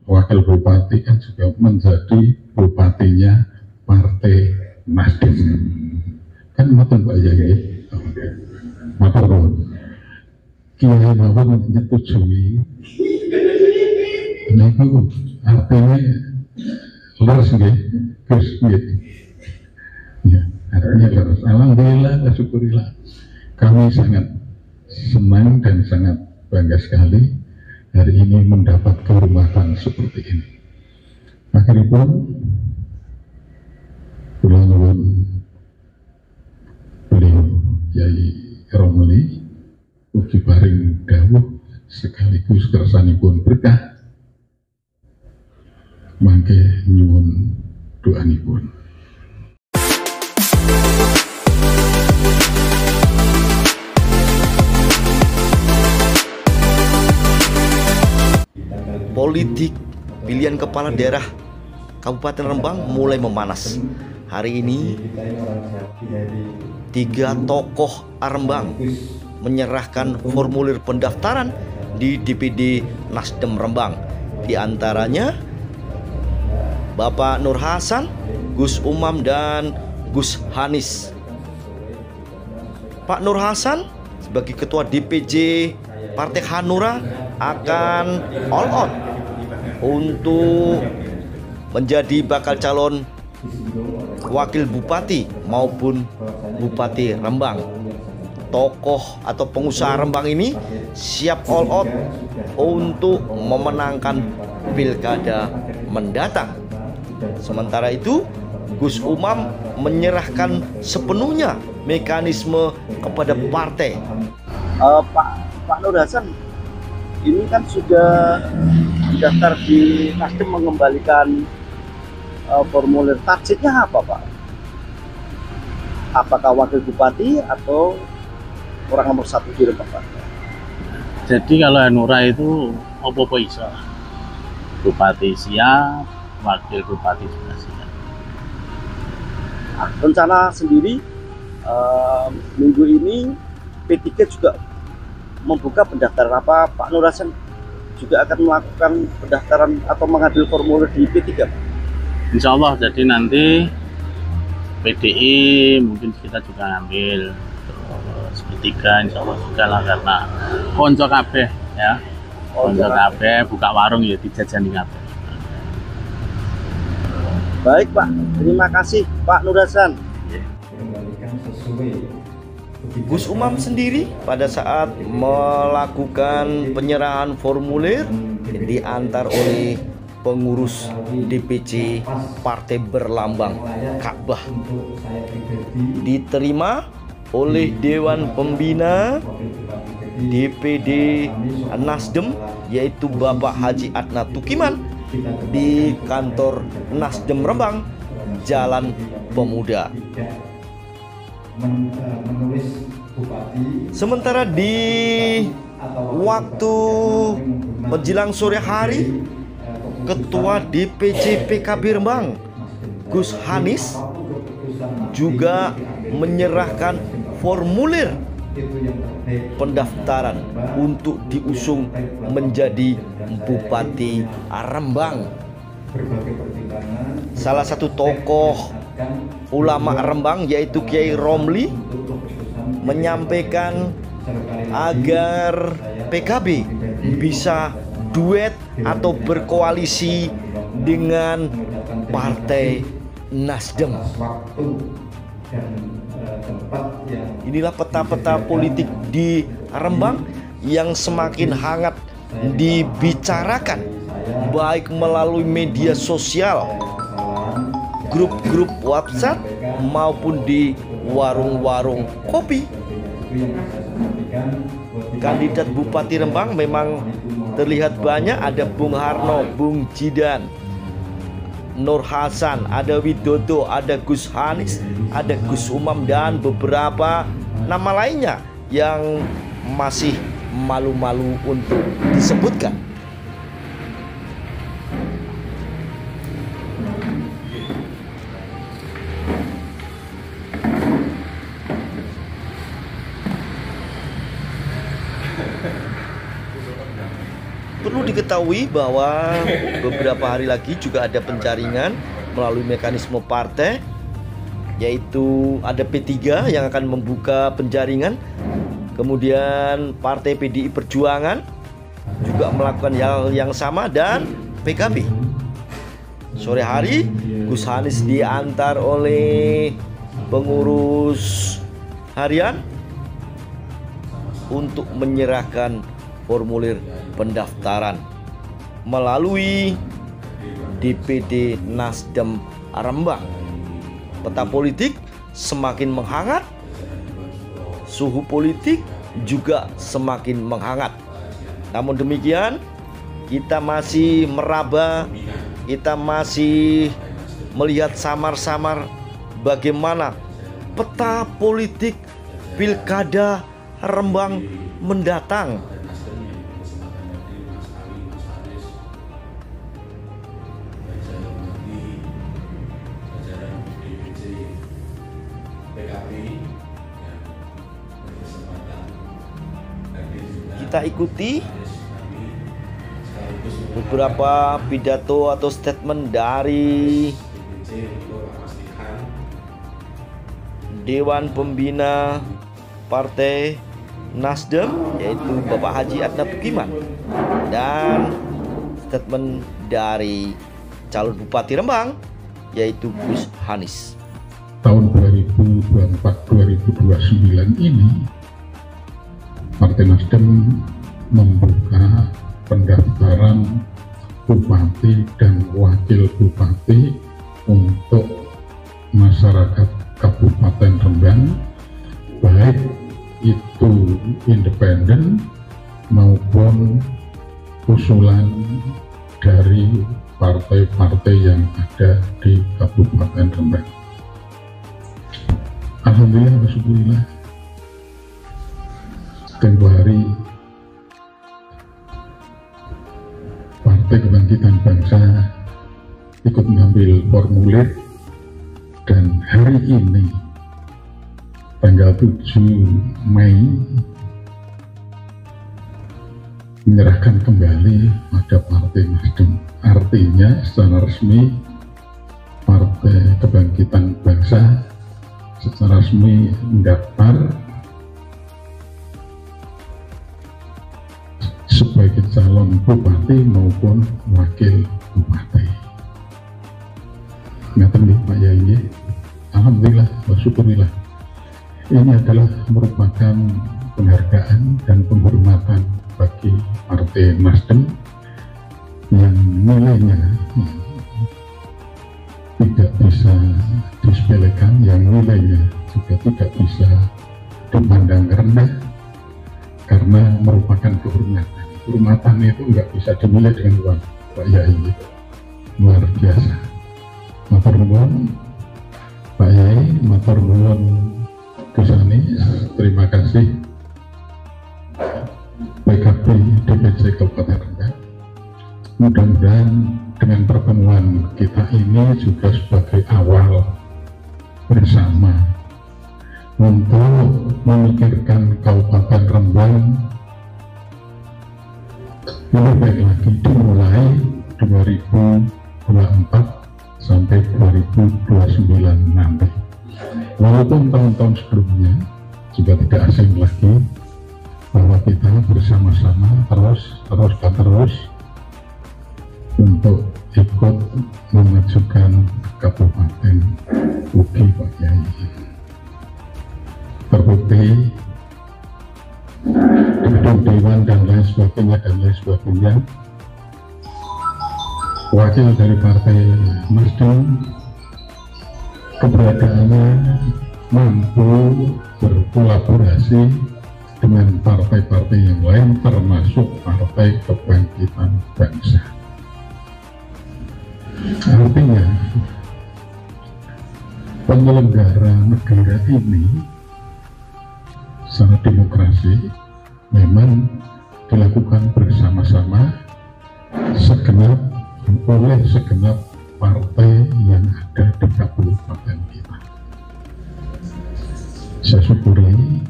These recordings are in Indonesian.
wakil bupati kan juga menjadi bupatinya Partai Nasdem. Kan ngoten Pak Yai. Matur nuwun. Kiai mawon nyetujui. Niku artinya leres nggih, Gus nggih. Ya, artinya leres. Alhamdulillah, syukurillah. Kami sangat senang dan sangat bangga sekali hari ini mendapat kehormatan seperti ini. Akhiripun kula nyuwun beliau Yai Romli ugi paring dawuh sekaligus kersanipun berkah mangke nyuwun doanipun. Politik pilihan kepala daerah Kabupaten Rembang mulai memanas. Hari ini 3 tokoh Rembang menyerahkan formulir pendaftaran di DPD Nasdem Rembang. Di antaranya Bapak Nur Hasan, Gus Umam, dan Gus Hanis. Pak Nur Hasan sebagai Ketua DPJ Partai Hanura akan all out untuk menjadi bakal calon wakil bupati maupun bupati Rembang. Tokoh atau pengusaha Rembang ini siap all out untuk memenangkan pilkada mendatang. Sementara itu, Gus Umam menyerahkan sepenuhnya mekanisme kepada partai. Pak Nur Hasan ini kan sudah daftar di Nasdem mengembalikan formulir. Targetnya apa Pak? Apakah wakil bupati atau orang nomor 1 di Rembang Pak? Jadi kalau Hanura itu apa-apa iso. Bupati siap, wakil bupati juga siap. Nah, rencana sendiri minggu ini P3 juga membuka pendaftaran. Apa Pak Nur Hasan juga akan melakukan pendaftaran atau mengambil formulir di P3 Pak? Insya Allah, jadi nanti PDI mungkin kita juga ngambil, terus P3 insya Allah juga lah, karena konco kabeh ya, konco kabeh buka warung ya dijajani kabeh. Baik Pak, terima kasih Pak Nur Hasan. Gus Umam sendiri pada saat melakukan penyerahan formulir diantar oleh pengurus DPC Partai Berlambang Ka'bah, diterima oleh Dewan Pembina DPD Nasdem yaitu Bapak Haji Adna Tukiman di kantor Nasdem Rembang, Jalan Pemuda. Sementara di waktu menjelang sore hari, Ketua DPC PKB Rembang Gus Hanis juga menyerahkan formulir pendaftaran untuk diusung menjadi Bupati Rembang. Salah satu tokoh ulama Rembang yaitu Kiai Romli menyampaikan agar PKB bisa duet atau berkoalisi dengan Partai Nasdem. Inilah peta-peta politik di Rembang yang semakin hangat dibicarakan baik melalui media sosial, grup-grup WhatsApp maupun di warung-warung kopi. Kandidat Bupati Rembang memang terlihat banyak, ada Bung Harno, Bung Jidan, Nur Hasan, ada Widodo, ada Gus Hanis, ada Gus Umam, dan beberapa nama lainnya yang masih malu-malu untuk disebutkan. Perlu diketahui bahwa beberapa hari lagi juga ada penjaringan melalui mekanisme partai, yaitu ada P3 yang akan membuka penjaringan. Kemudian Partai PDI Perjuangan juga melakukan hal yang sama, dan PKB. Sore hari Gus Hanis diantar oleh pengurus harian untuk menyerahkan formulir pendaftaran melalui DPD Nasdem Rembang. Peta politik semakin menghangat, suhu politik juga semakin menghangat. Namun demikian, kita masih meraba, kita masih melihat samar-samar bagaimana peta politik Pilkada Rembang mendatang. Kita ikuti beberapa pidato atau statement dari Dewan Pembina Partai Nasdem, yaitu Bapak Haji Adnan Tukiman, dan statement dari calon Bupati Rembang, yaitu Gus Hanis. Tahun 2024-2029 ini Partai Nasdem membuka pendaftaran bupati dan wakil bupati untuk masyarakat Kabupaten Rembang, baik itu independen maupun usulan dari partai-partai yang ada di Kabupaten Rembang. Alhamdulillah, bersyukurlah, tempo hari Partai Kebangkitan Bangsa ikut mengambil formulir, dan hari ini tanggal 7 Mei menyerahkan kembali pada Partai Nasdem. Artinya secara resmi Partai Kebangkitan Bangsa secara resmi mendaftar sebagai calon bupati maupun wakil bupati. Ngaten nggih Pak Yai. Alhamdulillah, bersyukurillah. Ini adalah merupakan penghargaan dan penghormatan bagi Partai Nasdem yang nilainya tidak bisa disepelekan, yang nilainya juga tidak bisa dipandang rendah, karena merupakan kehormatan. Kehormatan itu nggak bisa dimilih dengan uang, Pak Yai. Luar biasa. Matur nuwun Pak Yai, matur nuwun Gus Hanis, terima kasih PKB DPC Kabupaten Rembang. Mudah-mudahan dengan pertemuan kita ini juga sebagai awal bersama untuk memikirkan Kabupaten Rembang lebih baik lagi, dimulai 2024 sampai 2029 nanti. Walaupun tahun-tahun sebelumnya juga tidak asing lagi bahwa kita bersama-sama terus untuk ikut memajukan Kabupaten Ugi, Pak Yai. Terbukti gedung dewan dan lain sebagainya, wakil dari Partai Nasdem keberadaannya mampu berkolaborasi dengan partai-partai yang lain, termasuk Partai Kebangkitan Bangsa. Artinya penyelenggara negara ini secara demokrasi memang dilakukan bersama-sama oleh segenap partai yang ada di kabupaten kita. Saya syukuri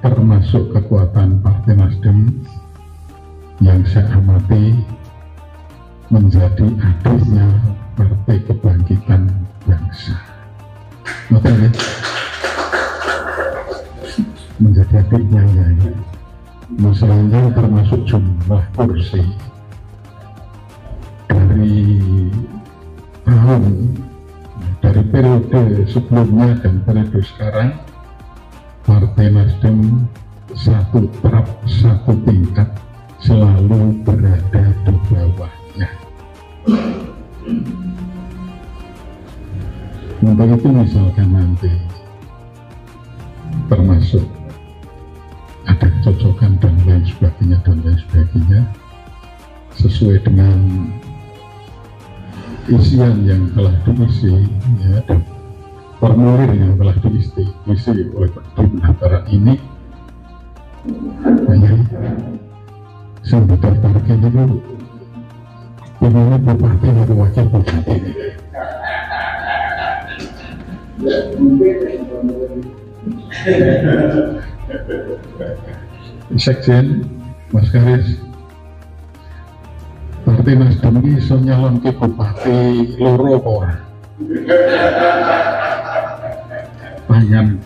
termasuk kekuatan Partai Nasdem yang saya amati menjadi adiknya Partai Kebangkitan Bangsa. Makanya menjadi adiknya ya. Masalahnya termasuk jumlah kursi dari periode sebelumnya dan periode sekarang, Partai Nasdem satu terap, satu tingkat selalu berada di bawahnya. Untuk itu misalkan nanti termasuk ada kecocokan dan lain sebagainya sesuai dengan isian yang telah diisi ya, dan formulir yang telah diisi oleh pendaftaran ini, banyak yang didaftarkan itu ini bupati atau wakil bupati. Sekjen Mas Karis, Partai Nasdem ini iso nyalon ke bupati loro ora? Tangan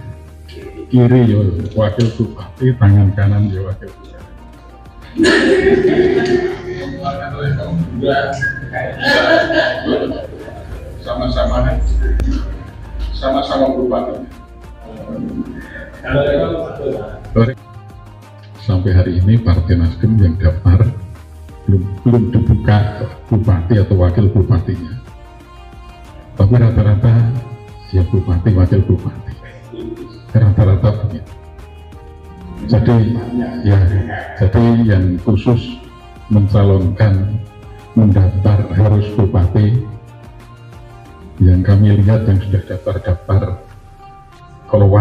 kiri ya wakil bupati, tangan kanan ya wakil bupati. Sama-sama bupati. Sampai hari ini Partai Nasdem yang daftar belum dibuka bupati atau wakil bupatinya, tapi rata-rata ya bupati wakil bupati, rata-rata begitu. Jadi yang khusus mencalonkan mendaftar harus bupati. Yang kami lihat yang sudah daftar kalau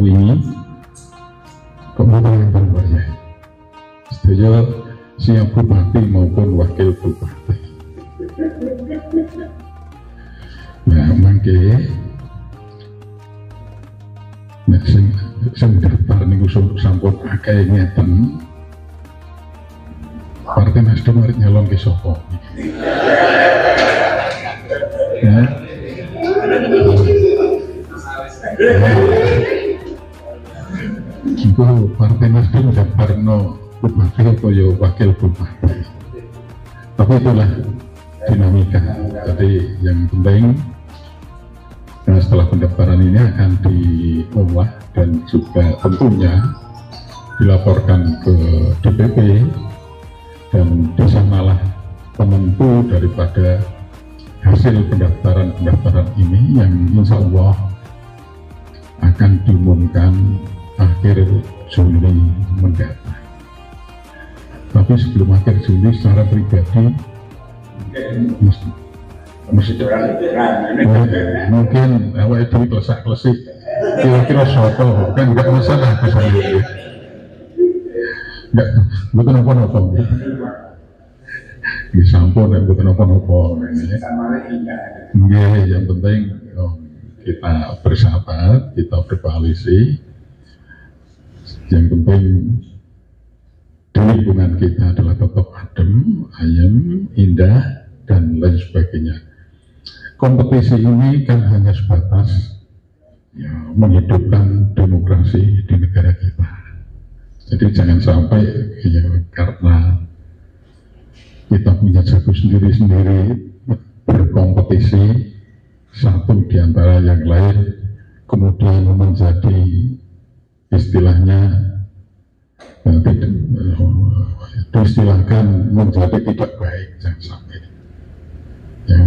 ini kemudian yang banyak setuju siap bupati maupun wakil bupati. Nah, mangke nek sing daftar niku sampun akeh ngeten. Partai Nasdem arep nyalon ke sapa? Ya. Itu Partai Nasdem daftarno bupati atau ya wakil bupati, tapi itulah dinamika. Jadi yang penting setelah pendaftaran ini akan diolah dan juga tentunya dilaporkan ke DPP, dan di sanalah penentu daripada hasil pendaftaran ini yang insya Allah akan diumumkan akhir Juli mendatang. Tapi sebelum akhir Juli secara pribadi mungkin awal itu klesak-klesik kira-kira soto kan nggak masalah misalnya, nggak bukan apa-apa disampun dan bukan apa-apa yang penting kita bersahabat, kita berkoalisi, yang penting di lingkungan kita adalah tetap adem, ayem, indah, dan lain sebagainya. Kompetisi ini kan hanya sebatas ya, menghidupkan demokrasi di negara kita. Jadi jangan sampai ya, karena kita punya jago sendiri-sendiri berkompetisi satu di antara yang lain, kemudian menjadi istilahnya diistilahkan menjadi tidak baik. Jangan sampai ya,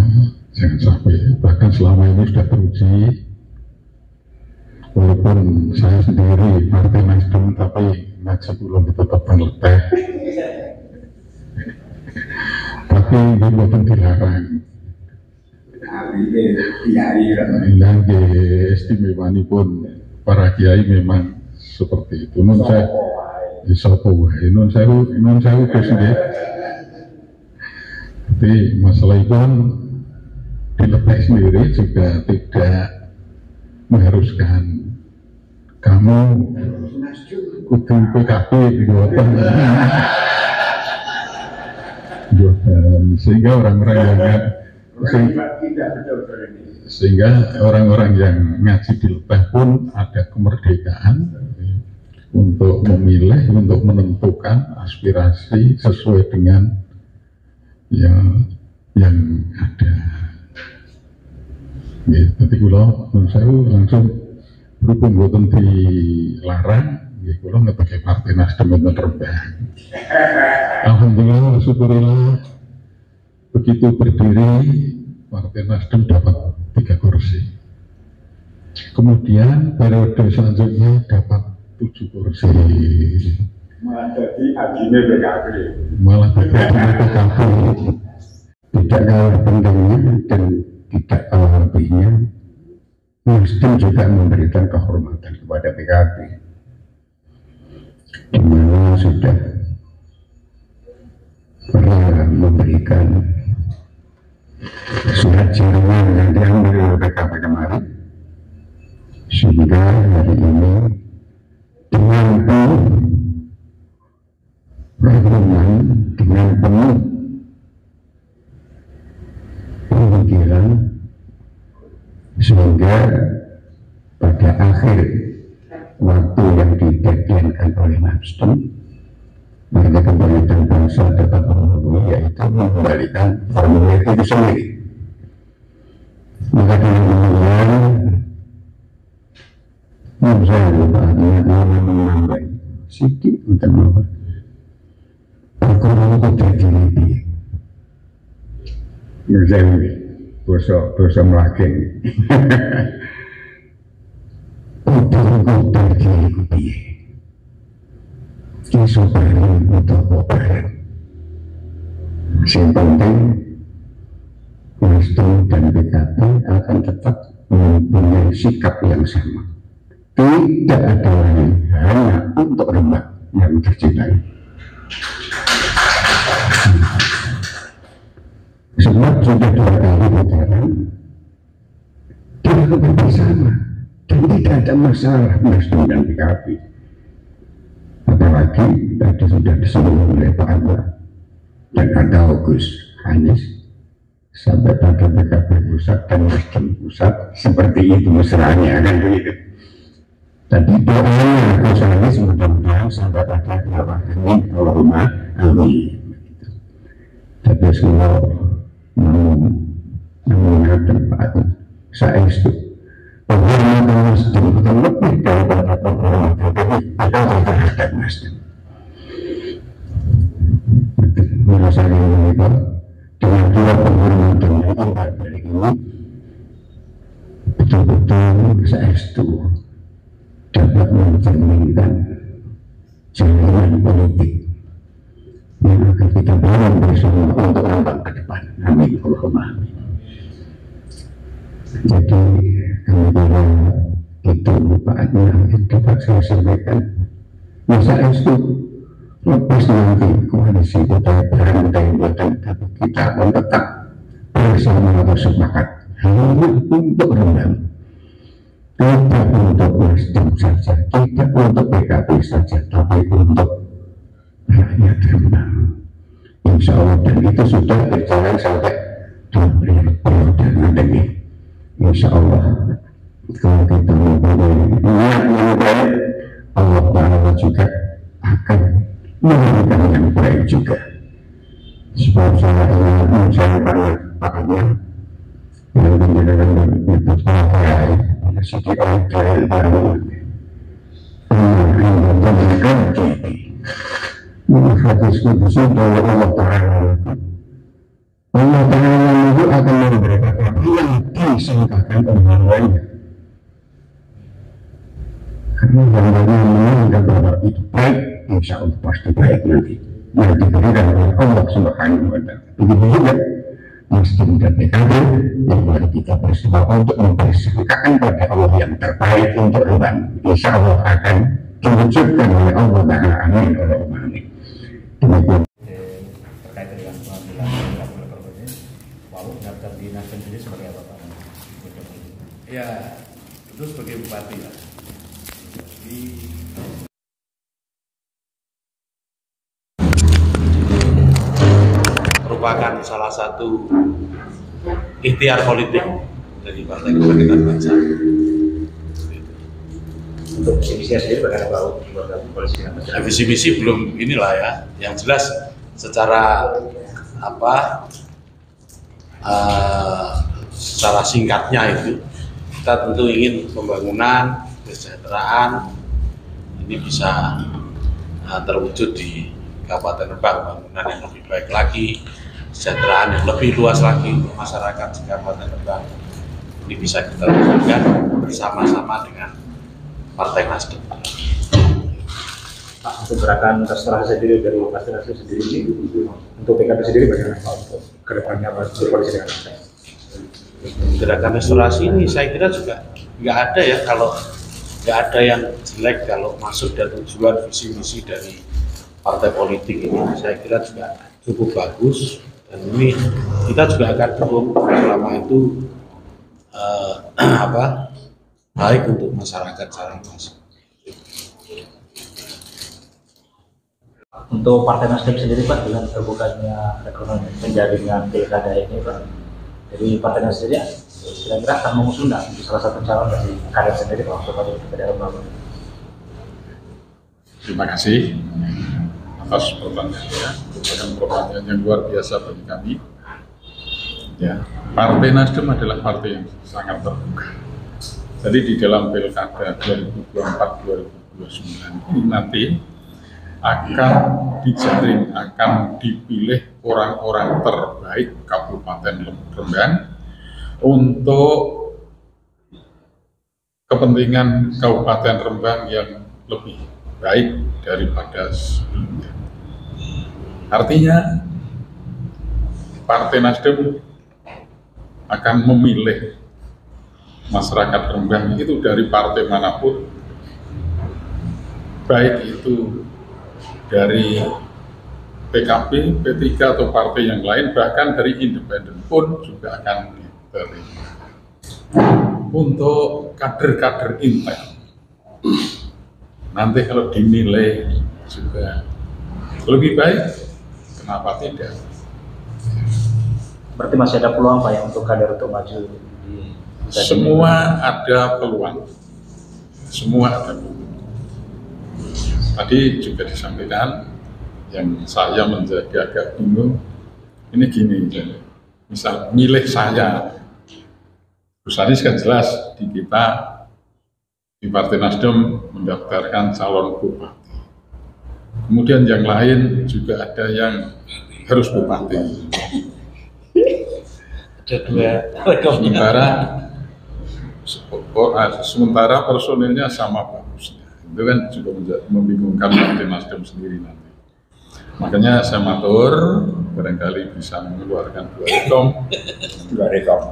jangan sampai. Bahkan selama ini sudah teruji, walaupun saya sendiri Partai Nasdem, tapi ngaji belum ditetapkan leteh, tapi ini bukan dilarang. Dan keistimewaan pun para kiai memang seperti itu. Nun saya nun saya presiden. Tapi masalah itu kan dilepas sendiri juga tidak mengharuskan kamu kudu PKB buatan. sehingga orang-orang yang sehingga orang-orang yang ngaji di Lebah pun ada kemerdekaan untuk memilih, untuk menentukan aspirasi sesuai dengan yang ada. Ya, tapi kalau saya langsung berhubung boten dilarang, ya kalau ngepakai Partai Nasdem itu terbang. Alhamdulillah, syukurillah, begitu berdiri Partai Nasdem dapat 3 kursi. Kemudian periode selanjutnya dapat 7 kursi. Malah jadi adine PKB. Malah jadi PKB. Tidak kalah pentingnya dan tidak kalah lebihnya, Nasdem juga memberikan kehormatan kepada PKB, di mana sudah pernah memberikan surat cintaan yang diambil oleh PKB kemarin, sehingga hari ini dengan penuh pertemuan, dengan penuh pemikiran, sehingga pada akhir waktu yang dideadline-kan oleh Nasdem, Partai Kebangkitan Bangsa dapat memenuhi, yaitu mengembalikan formulir itu sendiri. Maka dengan demikian, saya lupa menambah sedikit untuk mengatakan perkara itu terjadi. Dosa melakin. Untuk terjadi isu barang untuk barang. Yang penting Nasdem dan PKB akan tetap mempunyai sikap yang sama. Tidak ada lain, hanya untuk Rembang yang tercintai. Sebab sudah 2 kali putaran dilakukan bersama dan tidak ada masalah Nasdem dan PKB. Apalagi tadi sudah disebut oleh Pak Anwar dan ada Gus Hanis sampai pada PKB pusat dan Nasdem pusat, seperti itu mesranya, kan begitu. Tadi doanya Gus Hanis mudah-mudahan sampai pada ini Allahumma amin. Tapi semua menggunakan Pak saya itu penghormatan Nasdem itu lebih daripada penghormatan terhadap Nasdem. Merasa ini dengan 2 penghormatan yang empat dari ini betul-betul saya itu dapat mencerminkan jalinan politik yang akan kita bangun bersama untuk Rembang ke depan. Amin. Allahumma amin. Jadi kemudian itu manfaatnya yang dapat saya sampaikan. Masa itu lepas nanti koalisi kita berantai, tapi kita tetap bersama atau sepakat hanya untuk Rembang, tidak untuk Nasdem saja, tidak untuk PKB saja, tapi untuk rakyat Rembang. Insya Allah, dan itu sudah berjalan sampai 2 periode ini. Insya Allah, kalau kita mempunyai niat yang baik, Allah Ta'ala juga akan memberikan yang baik juga. Sebab saya pernah pakainya yang menjadikan menyebut bahaya sedikit orang baru menjadikan hadis kudus dari Allah Ta'ala. Allah Ta'ala itu akan memberikan yang disangkakan orang lainnya, karena yang lainnya menganggap bahwa itu baik, insya Allah pasti baik nanti yang diberikan oleh Allah Subhanahu wa Ta'ala. Begitu juga Nasdem dan PKB yang mari kita bersama untuk mempersangkakan pada Allah yang terbaik untuk Rembang. Insya Allah akan diwujudkan oleh Allah Ta'ala. Amin. Allahumma amin. Demikian. Terkait dengan pengambilan oleh ini, wow, daftar di Nasdem sendiri sebagai apa Pak? Ya, itu sebagai bupati lah. Jadi salah satu ikhtiar politik dari Partai Kebangkitan Bangsa. Untuk visi misi sendiri bagaimana Pak buat koalisi dengan masyarakat? Visi misi belum inilah ya. Yang jelas secara secara singkatnya itu kita tentu ingin pembangunan kesejahteraan ini bisa terwujud di Kabupaten Rembang, pembangunan yang lebih baik lagi, kesejahteraan yang lebih luas lagi untuk masyarakat di Kabupaten Rembang. Ini bisa kita lakukan bersama-sama dengan Partai Nasdem. Pak, untuk gerakan restorasi sendiri dari Partai Nasdem sendiri ini, untuk PKB sendiri bagaimana Pak untuk kedepannya berkoalisi dengan Nasdem? Gerakan restorasi ini saya kira juga nggak ada ya, kalau nggak ada yang jelek kalau masuk dan tujuan visi misi dari partai politik ini, saya kira juga cukup bagus, dan ini kita juga akan dukung selama itu baik untuk masyarakat secara luas. Untuk Partai Nasdem sendiri Pak, dengan terbukanya rekrutmen penjaringan pilkada ini Pak, jadi Partai Nasdem sendiri kira-kira akan mengusung untuk salah satu calon dari kader sendiri Pak untuk pilkada Rembang. Terima kasih atas pertanyaannya, pertanyaan yang luar biasa bagi kami. Ya, Partai Nasdem adalah partai yang sangat terbuka. Jadi di dalam pilkada 2024-2029 ini nanti akan dijaring, akan dipilih orang-orang terbaik Kabupaten Rembang untuk kepentingan Kabupaten Rembang yang lebih baik daripada sebelumnya. Artinya Partai Nasdem akan memilih masyarakat Rembang itu dari partai manapun, baik itu dari PKB, P3 atau partai yang lain, bahkan dari independen pun juga akan diterima. Untuk kader-kader intel, nanti kalau dinilai juga lebih baik, kenapa tidak? Berarti masih ada peluang Pak ya untuk kader untuk maju di semua ada peluang. Semua ada peluang. Tadi juga disampaikan, yang saya menjadi agak bingung, ini gini, misal milih saya, Gus Anies kan jelas di kita, di Partai Nasdem mendaftarkan calon bupati. Kemudian yang lain juga ada yang harus bupati. Sementara personilnya sama bagusnya, itu kan juga membingungkan Partai Nasdem sendiri nanti. Makanya saya matur, barangkali bisa mengeluarkan dua rekom.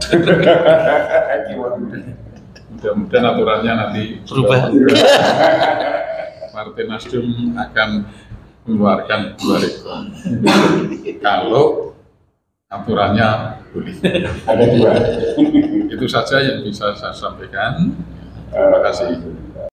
Mudah-mudahan aturannya nanti berubah. Partai Nasdem akan mengeluarkan 2 rekom. Kalau aturannya boleh. Ada 2. Itu saja yang bisa saya sampaikan. Terima kasih.